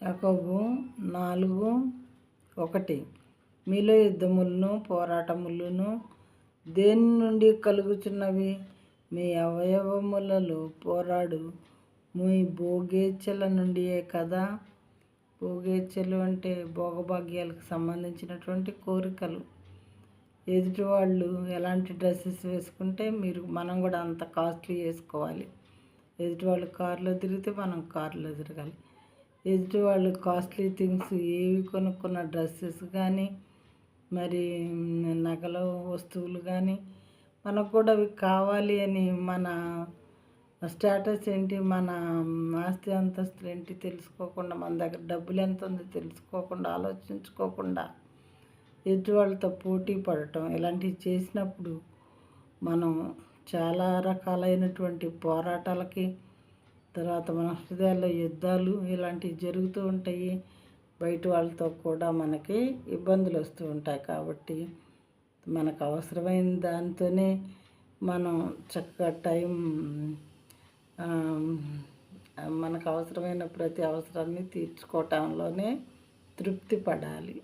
యాకోబు 4:1 మీలో యుద్ధములను పోరాటములను దేని నుండి కలుగుచున్నవి? మీ అవయవములలో పోరాడు మీ భోగేచ్ఛల నుండియే కదా. భోగేచ్ఛలు అంటే భోగభాగ్యాలకు సంబంధించినటువంటి కోరికలు. ఎదుటి వాళ్ళు ఎలాంటి డ్రెస్సెస్ వేసుకుంటే మనం కూడా అంత కాస్ట్లీ వేసుకోవాలి. ఎదుటి వాళ్ళు కారులో తిరిగితే మనం కారులో తిరగాలి. ఎదుటి వాళ్ళు కాస్ట్లీ థింగ్స్ ఏవి కొనుక్కున్న డ్రెస్సెస్ కానీ మరి నగల వస్తువులు కానీ మనకు కూడా అవి కావాలి అని మన స్టేటస్ ఏంటి, మన ఆస్తి అంతస్తులు ఏంటి తెలుసుకోకుండా, మన దగ్గర డబ్బులు ఎంత ఉందో తెలుసుకోకుండా, ఆలోచించుకోకుండా ఎదుటి వాళ్ళతో పోటీ పడటం ఇలాంటివి చేసినప్పుడు మనం చాలా రకాలైనటువంటి పోరాటాలకి, తర్వాత మన హృదయాల్లో యుద్ధాలు ఇలాంటివి జరుగుతూ ఉంటాయి. బయట వాళ్ళతో కూడా మనకి ఇబ్బందులు వస్తూ ఉంటాయి. కాబట్టి మనకు అవసరమైన దాంతోనే మనం చక్కగా మనకు అవసరమైన ప్రతి అవసరాన్ని తీర్చుకోవటంలోనే తృప్తి పడాలి.